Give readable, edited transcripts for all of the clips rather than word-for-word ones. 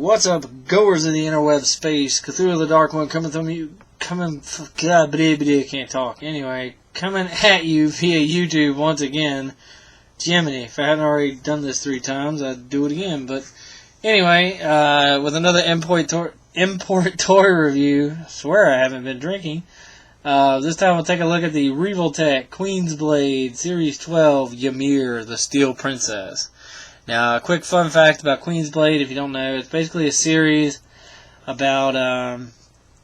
What's up, goers of the interweb space? Cthulhu the Dark One coming, God, I can't talk. Anyway, coming at you via YouTube once again. Jiminy, if I hadn't already done this 3 times, I'd do it again. But anyway, with another import toy review. I swear I haven't been drinking. This time we'll take a look at the Revoltech Queensblade Series 12 Ymir, the Steel Princess. Now, a quick fun fact about Queensblade, if you don't know, it's basically a series about,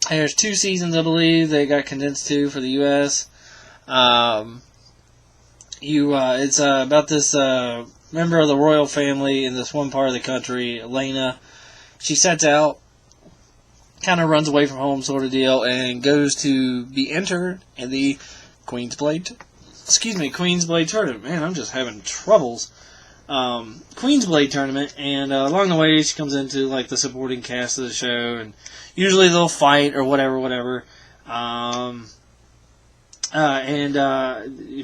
there's 2 seasons, I believe, they got condensed to for the U.S. It's about this member of the royal family in this one part of the country, Elena. She sets out, kind of runs away from home sort of deal, and goes to be entered in the Queensblade tournament. Man, I'm just having troubles. Queensblade tournament, and along the way she comes into like the supporting cast of the show, and usually they'll fight or whatever. If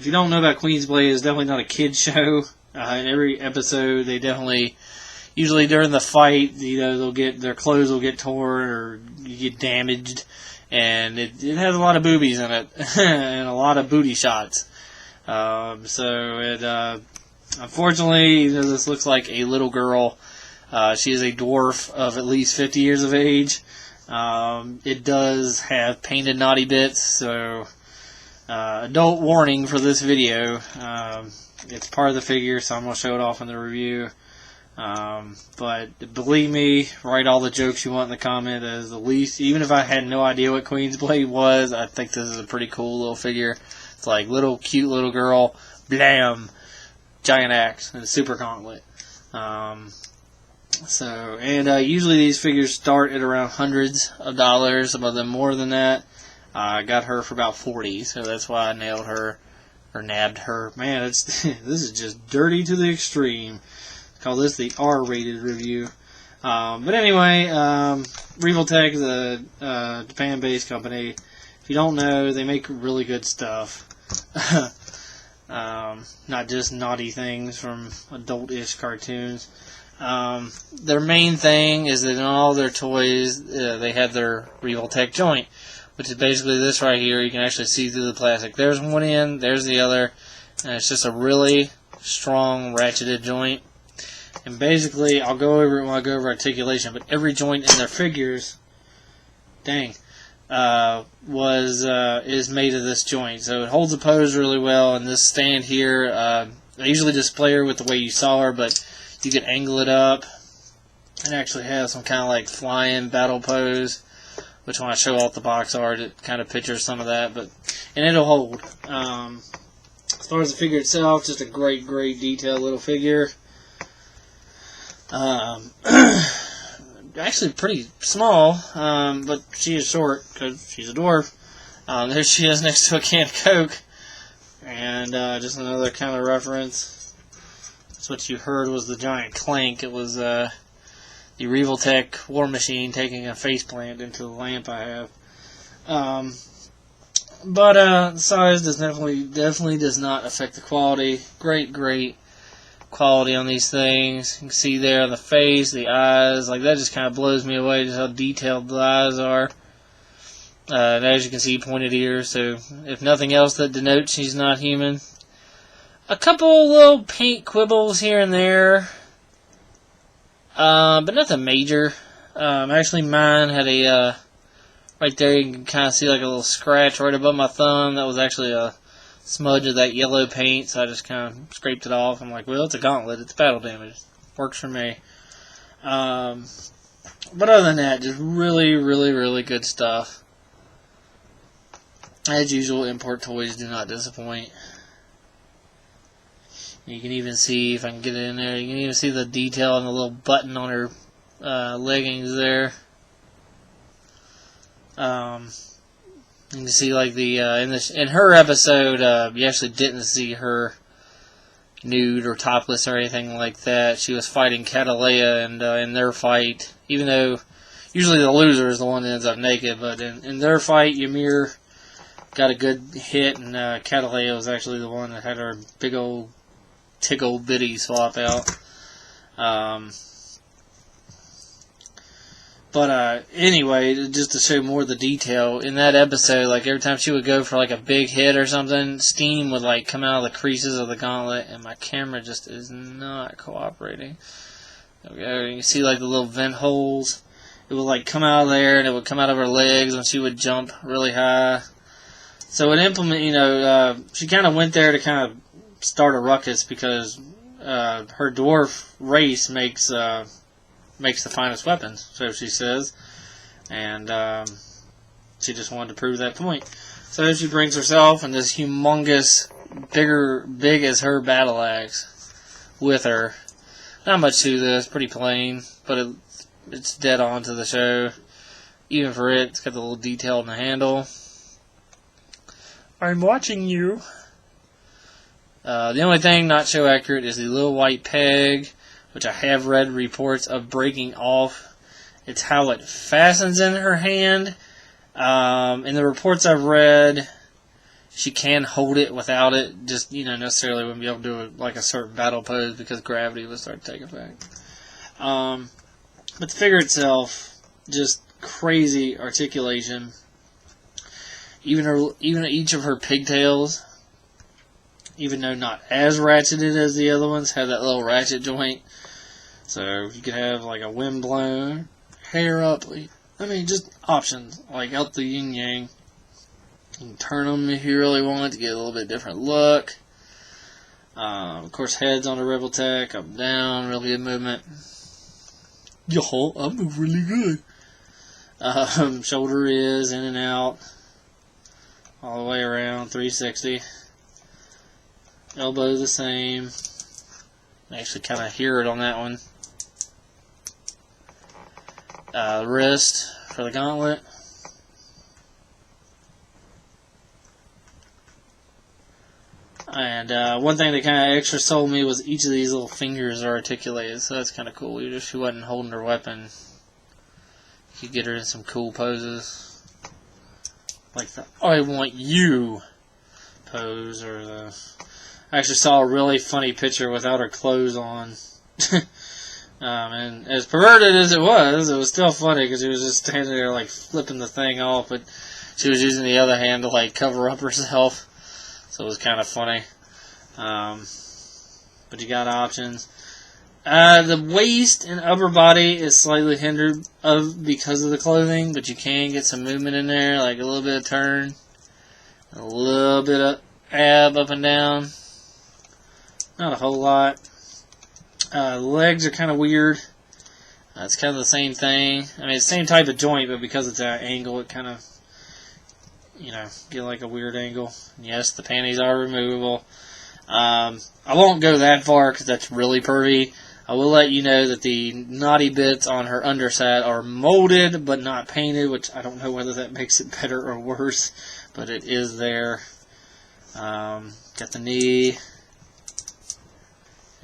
you don't know about Queensblade, it's definitely not a kid's show. In every episode, they definitely, usually during the fight, their clothes will get torn or get damaged, and it has a lot of boobies in it and a lot of booty shots. Unfortunately, this looks like a little girl. She is a dwarf of at least 50 years of age. It does have painted naughty bits, so adult warning for this video. It's part of the figure, so I'm going to show it off in the review. But believe me, write all the jokes you want in the comment. As the least, even if I had no idea what Queensblade was, I think this is a pretty cool little figure. It's like cute little girl, blam, giant axe, and a super gauntlet. Usually these figures start at around hundreds of dollars, some of them more than that. I got her for about 40, so that's why I nailed her, or nabbed her. Man, this is just dirty to the extreme. Call this the R-rated review. But anyway, Revoltech is a Japan-based company. If you don't know, they make really good stuff. Not just naughty things from adult-ish cartoons. Their main thing is that in all their toys, they have their Revoltech joint, which is basically this right here. You can actually see through the plastic. There's one end, there's the other, and it's just a really strong ratcheted joint. And basically, I'll go over it when I go over articulation, but every joint in their figures, is made of this joint. So it holds the pose really well, and this stand here, I usually display her with the way you saw her, but you can angle it up and actually have some kind of like flying battle pose, which when I show off the box art, it kind of pictures some of that, and it'll hold. As far as the figure itself, just a great detailed little figure. Actually pretty small, but she is short because she's a dwarf. There she is next to a can of Coke, and just another kind of reference. That's what you heard was the giant clank. It was the Revoltech War Machine taking a faceplant into the lamp I have. The size definitely does not affect the quality. Great quality on these things. You can see there on the face, the eyes, like that just kind of blows me away just how detailed the eyes are. And as you can see, pointed ears, so if nothing else that denotes she's not human. A couple little paint quibbles here and there, but nothing major. Actually mine had a, right there you can kind of see like a little scratch right above my thumb. That was actually a smudge of that yellow paint, so I just kind of scraped it off. I'm like, well, it's a gauntlet, it's battle damage, works for me. But other than that, just really good stuff. As usual, import toys do not disappoint. You can even see, if I can get it in there, you can even see the detail on the little button on her leggings there. You can see like in her episode, you actually didn't see her nude or topless or anything like that. She was fighting Catalea, and in their fight, even though usually the loser is the one that ends up naked, but in their fight, Ymir got a good hit, and Catalea was actually the one that had her big old tickle bitty swap out. But anyway, just to show more of the detail, in that episode, like every time she would go for like a big hit or something, steam would like come out of the creases of the gauntlet, and my camera just is not cooperating. Okay, you can see like the little vent holes. It would like come out of there, and it would come out of her legs when she would jump really high. So it implement, she kind of went there to kind of start a ruckus because her dwarf race makes the finest weapons, so she says, and she just wanted to prove that point. So she brings herself and this humongous, big as her battle axe with her. Not much to this, pretty plain, but it's dead on to the show. Even for it, it's got the little detail in the handle. I'm watching you. The only thing not show accurate is the little white peg, which I have read reports of breaking off. It's how it fastens in her hand. In the reports I've read, she can hold it without it. Just, necessarily wouldn't be able to do it like a certain battle pose because gravity would start to take effect. But the figure itself, just crazy articulation. Even each of her pigtails, even though not as ratcheted as the other ones, have that little ratchet joint. So you could have like a wind blown, hair up. Just options like out the yin yang. You can turn them if you really want to get a little bit different look. Of course, heads on the Revoltech, up down, really good movement. Yo, I move really good. Shoulder is in and out, all the way around, 360. Elbow the same. I actually kind of hear it on that one. Wrist for the gauntlet. And one thing that kind of extra sold me was each of these little fingers are articulated, so that's kind of cool. Even if she wasn't holding her weapon, you could get her in some cool poses. Like the I want you pose, or the... I actually saw a really funny picture without her clothes on. And as perverted as it was still funny because she was just standing there like flipping the thing off, but she was using the other hand to like cover up herself. So it was kind of funny. But you got options. The waist and upper body is slightly hindered because of the clothing, but you can get some movement in there, like a little bit of turn, a little bit of ab up and down. Not a whole lot. The legs are kind of weird. It's kind of the same thing. It's the same type of joint, but because it's at an angle, it kind of, get like a weird angle. Yes, the panties are removable. I won't go that far because that's really pervy. I will let you know that the naughty bits on her underside are molded but not painted, which I don't know whether that makes it better or worse, but it is there. Got the knee.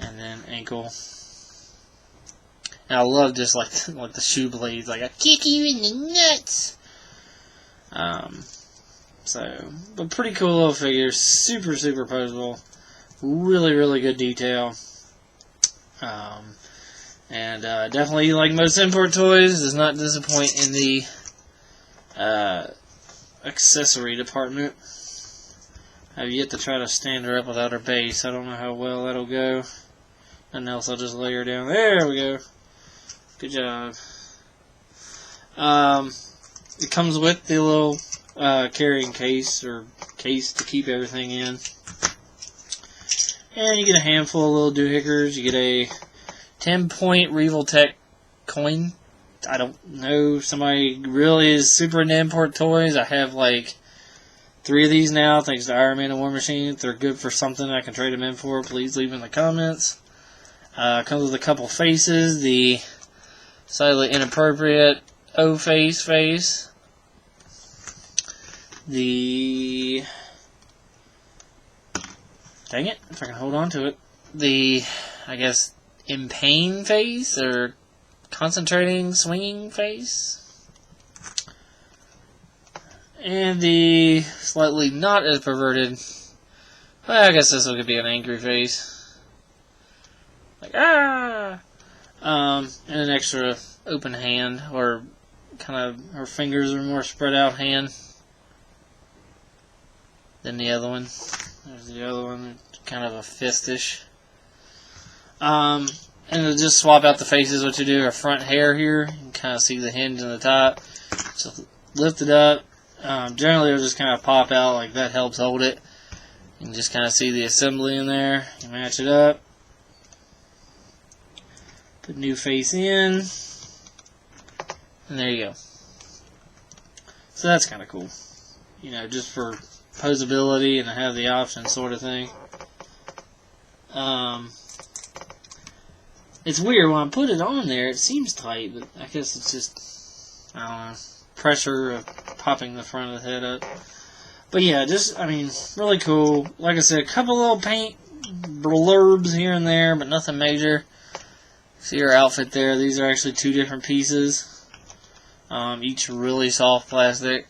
And then ankle. And I love just like the shoe blades, like I kick you in the nuts. But pretty cool little figure, super posable, really really good detail. And definitely, like most import toys, does not disappoint in the accessory department. I've yet to try to stand her up without her base. I don't know how well that'll go. Nothing else, I'll just lay her down. There we go. Good job. It comes with the little carrying case or case to keep everything in. And you get a handful of little doohickers. You get a 10-point Revoltech coin. I don't know. Somebody really is super into import toys. I have like 3 of these now, thanks to Iron Man and War Machine. If they're good for something I can trade them in for, please leave in the comments. Comes with a couple faces. The slightly inappropriate O-face face. The... Dang it, if I can hold on to it. The, I guess, in pain face, or concentrating, swinging face. And the slightly not as perverted, well, I guess this could be an angry face. Like, ah! And an extra open hand, or kind of, her fingers are more spread out hand than the other one. There's the other one, kind of a fistish. And to just swap out the faces, what you do, our front hair here, you can kind of see the hinge in the top. Just lift it up. Generally, it'll just kind of pop out, like that helps hold it. You can just kind of see the assembly in there. You match it up. Put new face in. And there you go. So that's kind of cool. You know, just for posability and to have the option sort of thing. It's weird, when I put it on there, it seems tight, but I guess it's just, I don't know, pressure of popping the front of the head up. But yeah, just, I mean, really cool. Like I said, a couple little paint blurbs here and there, but nothing major. See her outfit there, these are actually 2 different pieces. Each really soft plastic.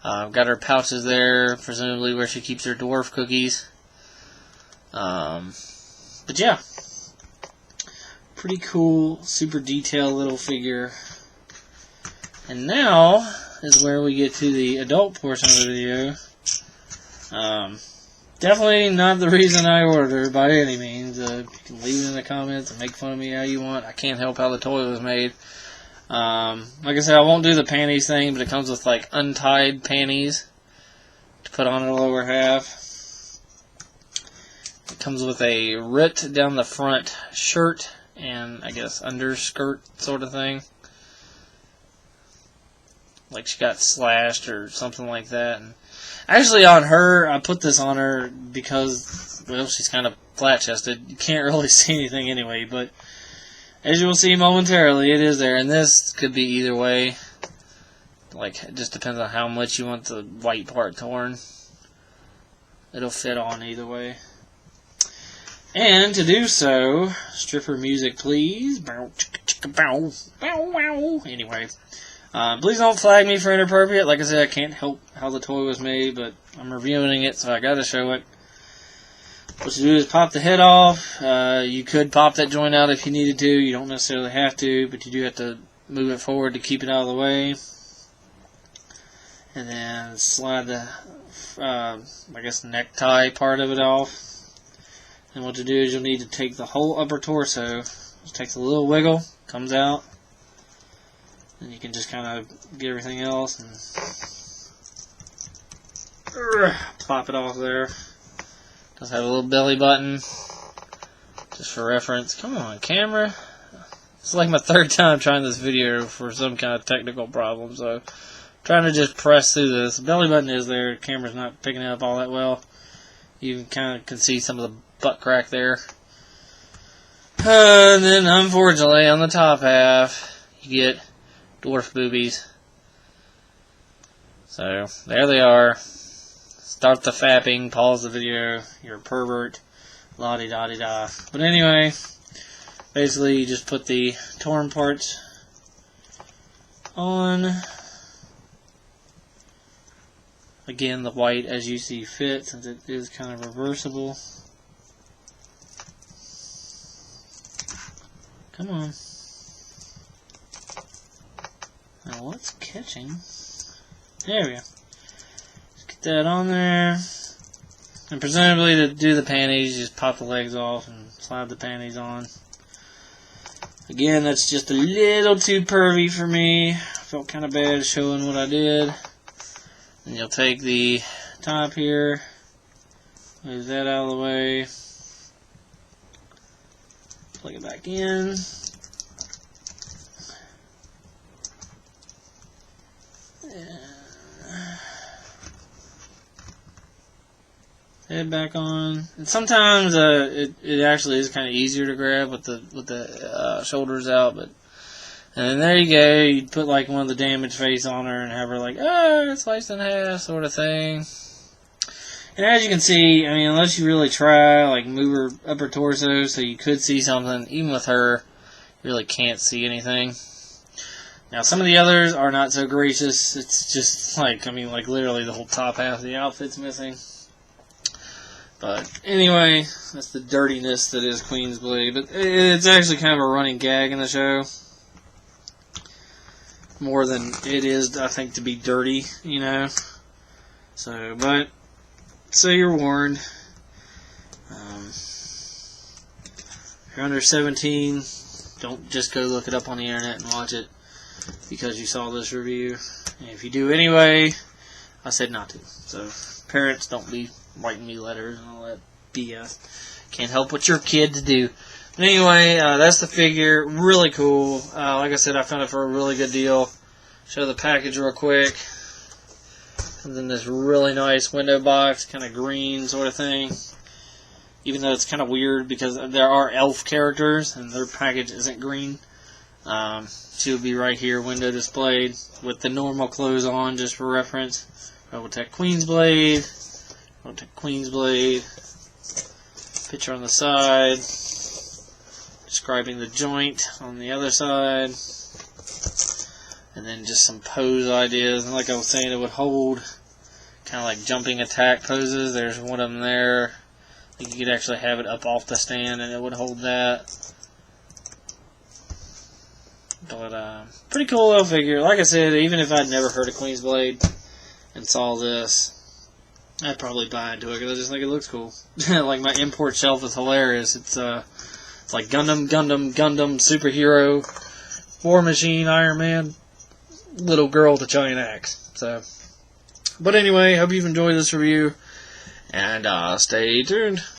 Got her pouches there, presumably where she keeps her dwarf cookies. But yeah. Pretty cool, super detailed little figure. And now is where we get to the adult portion of the video. Definitely not the reason I ordered her by any means. You can leave it in the comments and make fun of me how you want. I can't help how the toy was made. Like I said, I won't do the panties thing, but it comes with like untied panties to put on the lower half. It comes with a ripped down the front shirt and I guess underskirt sort of thing. Like she got slashed or something like that. And actually on her, I put this on her because, well, she's kind of flat-chested. You can't really see anything anyway, but as you will see momentarily, it is there. And this could be either way. Like, it just depends on how much you want the white part torn. It'll fit on either way. And to do so, stripper music, please. Anyway, please don't flag me for inappropriate. Like I said, I can't help how the toy was made, but I'm reviewing it, so I gotta show it. What you do is pop the head off. You could pop that joint out if you needed to. You don't necessarily have to, but you do have to move it forward to keep it out of the way. And then slide the, I guess, necktie part of it off. And what to do is you'll need to take the whole upper torso. Just takes a little wiggle, comes out. And you can just kind of get everything else and plop it off there. Does have a little belly button, just for reference. Come on, camera. It's like my 3rd time trying this video for some kind of technical problem, so I'm trying to just press through this. The belly button is there. The camera's not picking it up all that well. You kind of can see some of the butt crack there. And then, unfortunately, on the top half, you get dwarf boobies. So, there they are. Start the fapping, pause the video, you're a pervert, la-di-da-di-da. But anyway, basically you just put the torn parts on. Again, the white as you see fit, since it is kind of reversible. Come on. Now what's catching? There we go. Just get that on there. And presumably to do the panties, just pop the legs off and slide the panties on. Again, that's just a little too pervy for me. I felt kind of bad showing what I did. And you'll take the top here, move that out of the way, plug it back in, head back on. And sometimes it actually is kind of easier to grab with the shoulders out, but. And then there you go, you'd put like one of the damaged face on her and have her like, oh, sliced in half, sort of thing. And as you can see, I mean, unless you really try, like move her upper torso so you could see something, even with her, you really can't see anything. Now, some of the others are not so gracious. It's just like, I mean, like literally the whole top half of the outfit's missing. But anyway, that's the dirtiness that is Queen's Blade. But it's actually kind of a running gag in the show. more than it is, I think, to be dirty, you know. So, but, so you're warned. If you're under 17, don't just go look it up on the internet and watch it because you saw this review. And if you do anyway, I said not to. So, parents, don't be writing me letters and all that BS. Can't help what your kids do. But anyway, that's the figure. Really cool. Like I said, I found it for a really good deal. Show the package real quick. Comes in this really nice window box, kind of green sort of thing. Even though it's kind of weird because there are elf characters and their package isn't green. She would be right here, window displayed, with the normal clothes on, just for reference. Revoltech Queensblade. Revoltech Queensblade. Picture on the side. Describing the joint on the other side. And then just some pose ideas. And like I was saying, it would hold kind of like jumping attack poses. There's one of them there. I think you could actually have it up off the stand and it would hold that. But, pretty cool little figure. Like I said, even if I'd never heard of Queensblade and saw this, I'd probably buy into it because I just think it looks cool. Like, my import shelf is hilarious. It's like Gundam, superhero, War Machine, Iron Man, little girl with a giant axe. So, but anyway, hope you've enjoyed this review. And stay tuned.